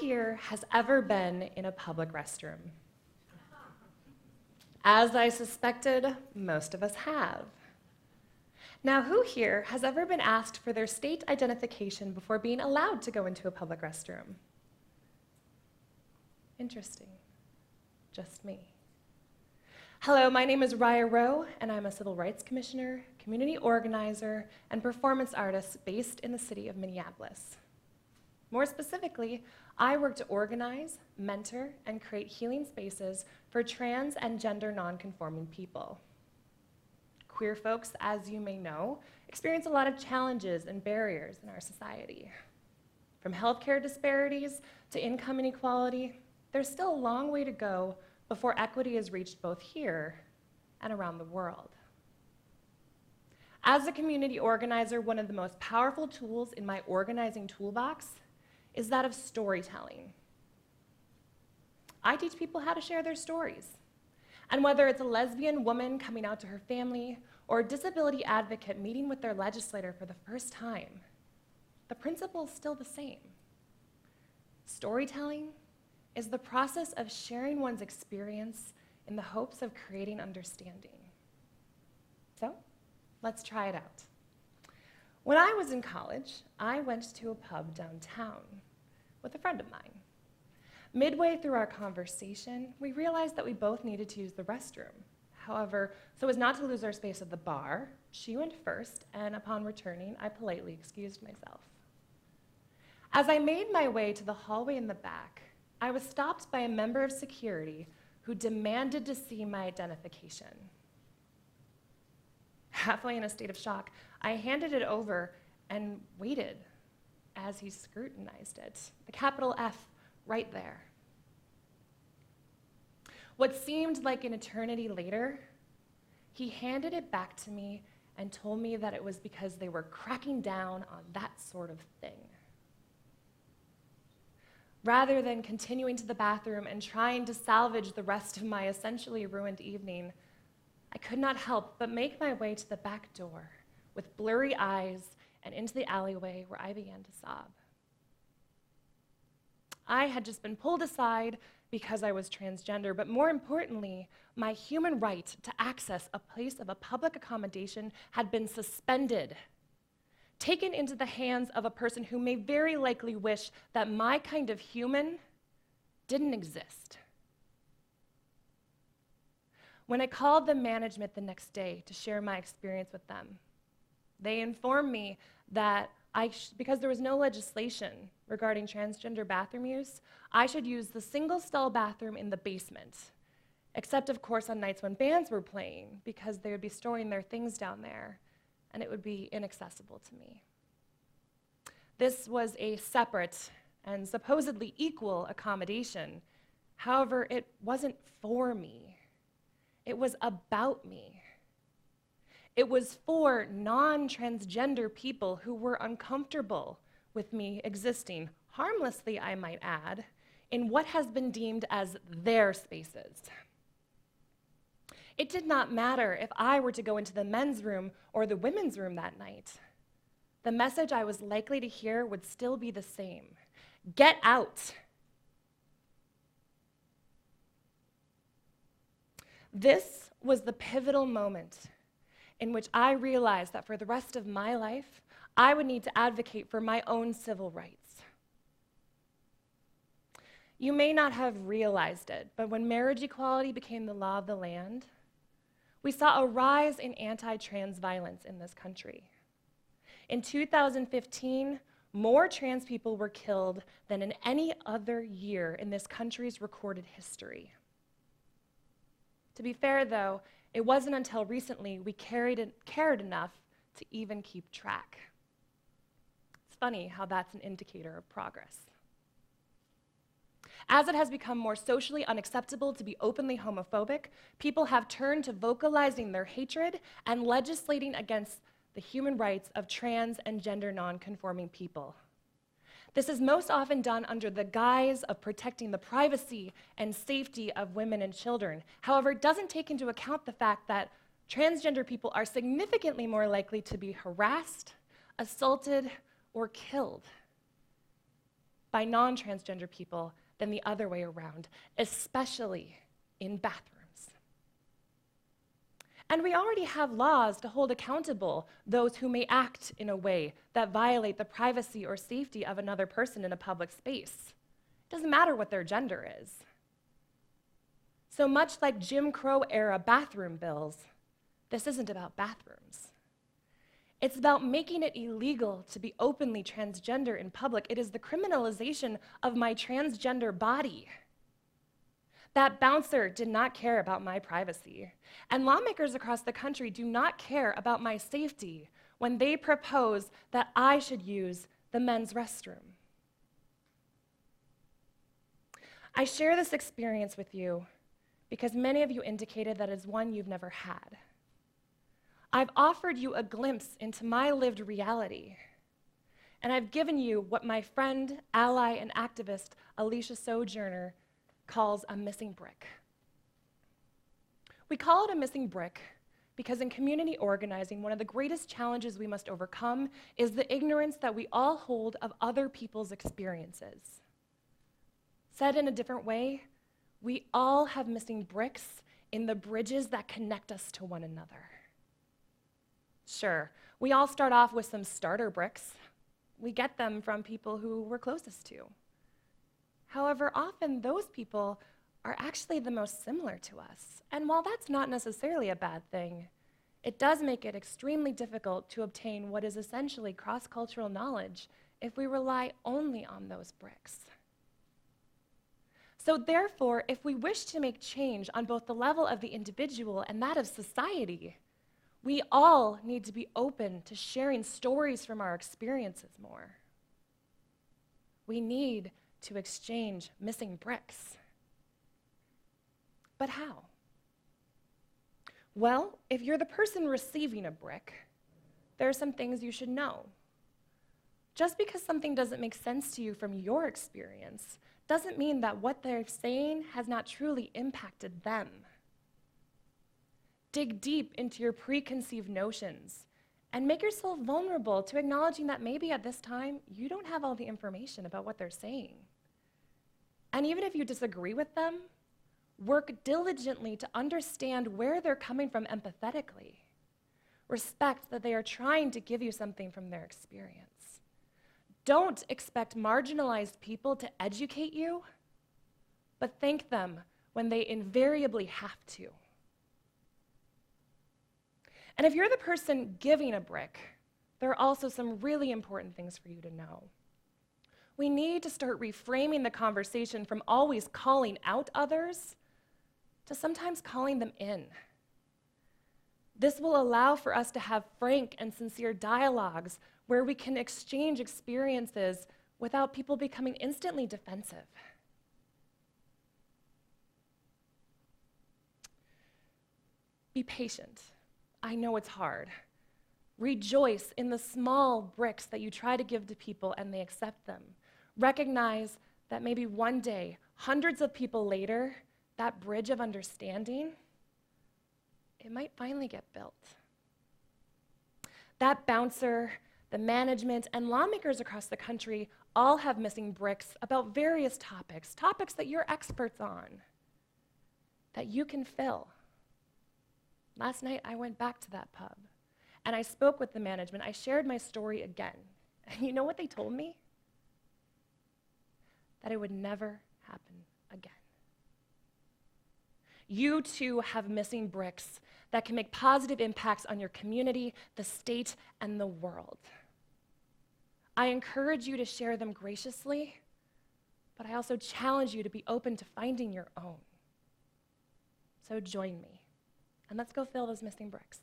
here has ever been in a public restroom? As I suspected, most of us have. Now, who here has ever been asked for their state identification before being allowed to go into a public restroom? Interesting. Just me. Hello, my name is Riah Roe, and I'm a civil rights commissioner, community organizer, and performance artist based in the city of Minneapolis. More specifically, I work to organize, mentor, and create healing spaces for trans and gender non-conforming people. Queer folks, as you may know, experience a lot of challenges and barriers in our society. From healthcare disparities to income inequality, there's still a long way to go before equity is reached both here and around the world. As a community organizer, one of the most powerful tools in my organizing toolbox is that of storytelling. I teach people how to share their stories. And whether it's a lesbian woman coming out to her family or a disability advocate meeting with their legislator for the first time, the principle is still the same. Storytelling is the process of sharing one's experience in the hopes of creating understanding. So, let's try it out. When I was in college, I went to a pub downtown with a friend of mine. Midway through our conversation, we realized that we both needed to use the restroom. However, so as not to lose our space at the bar, she went first, and upon returning, I politely excused myself. As I made my way to the hallway in the back, I was stopped by a member of security who demanded to see my identification. Halfway in a state of shock, I handed it over and waited as he scrutinized it, the capital F right there. What seemed like an eternity later, he handed it back to me and told me that it was because they were cracking down on that sort of thing. Rather than continuing to the bathroom and trying to salvage the rest of my essentially ruined evening, I could not help but make my way to the back door with blurry eyes and into the alleyway where I began to sob. I had just been pulled aside because I was transgender, but more importantly, my human right to access a place of a public accommodation had been suspended, taken into the hands of a person who may very likely wish that my kind of human didn't exist. When I called the management the next day to share my experience with them, they informed me that because there was no legislation regarding transgender bathroom use, I should use the single-stall bathroom in the basement, except, of course, on nights when bands were playing, because they would be storing their things down there, and it would be inaccessible to me. This was a separate and supposedly equal accommodation. However, it wasn't for me. It was about me. It was for non-transgender people who were uncomfortable with me existing, harmlessly, I might add, in what has been deemed as their spaces. It did not matter if I were to go into the men's room or the women's room that night. The message I was likely to hear would still be the same: get out. This was the pivotal moment in which I realized that for the rest of my life, I would need to advocate for my own civil rights. You may not have realized it, but when marriage equality became the law of the land, we saw a rise in anti-trans violence in this country. In 2015, more trans people were killed than in any other year in this country's recorded history. To be fair, though, it wasn't until recently we cared enough to even keep track. It's funny how that's an indicator of progress. As it has become more socially unacceptable to be openly homophobic, people have turned to vocalizing their hatred and legislating against the human rights of trans and gender non-conforming people. This is most often done under the guise of protecting the privacy and safety of women and children. However, it doesn't take into account the fact that transgender people are significantly more likely to be harassed, assaulted, or killed. by non-transgender people than the other way around, especially in bathrooms. And we already have laws to hold accountable those who may act in a way that violate the privacy or safety of another person in a public space. It doesn't matter what their gender is. So much like Jim Crow-era bathroom bills, this isn't about bathrooms. It's about making it illegal to be openly transgender in public. It is the criminalization of my transgender body. That bouncer did not care about my privacy, and lawmakers across the country do not care about my safety when they propose that I should use the men's restroom. I share this experience with you because many of you indicated that it's one you've never had. I've offered you a glimpse into my lived reality, and I've given you what my friend, ally, and activist Alicia Sojourner calls a missing brick. We call it a missing brick because in community organizing, one of the greatest challenges we must overcome is the ignorance that we all hold of other people's experiences. Said in a different way, we all have missing bricks in the bridges that connect us to one another. Sure, we all start off with some starter bricks. We get them from people who we're closest to. However, often those people are actually the most similar to us. And while that's not necessarily a bad thing, it does make it extremely difficult to obtain what is essentially cross-cultural knowledge if we rely only on those bricks. So therefore, if we wish to make change on both the level of the individual and that of society, we all need to be open to sharing stories from our experiences more. We need to exchange missing bricks. But how? Well, if you're the person receiving a brick, there are some things you should know. Just because something doesn't make sense to you from your experience doesn't mean that what they're saying has not truly impacted them. Dig deep into your preconceived notions and make yourself vulnerable to acknowledging that maybe at this time you don't have all the information about what they're saying. And even if you disagree with them, work diligently to understand where they're coming from empathetically. Respect that they are trying to give you something from their experience. Don't expect marginalized people to educate you, but thank them when they invariably have to. And if you're the person giving a brick, there are also some really important things for you to know. We need to start reframing the conversation from always calling out others to sometimes calling them in. This will allow for us to have frank and sincere dialogues where we can exchange experiences without people becoming instantly defensive. Be patient. I know it's hard. Rejoice in the small bricks that you try to give to people and they accept them. Recognize that maybe one day, hundreds of people later, that bridge of understanding, it might finally get built. That bouncer, the management, and lawmakers across the country all have missing bricks about various topics that you're experts on, that you can fill. Last night, I went back to that pub, and I spoke with the management. I shared my story again. And you know what they told me? That it would never happen again. You too have missing bricks that can make positive impacts on your community, the state, and the world. I encourage you to share them graciously, but I also challenge you to be open to finding your own. So join me, and let's go fill those missing bricks.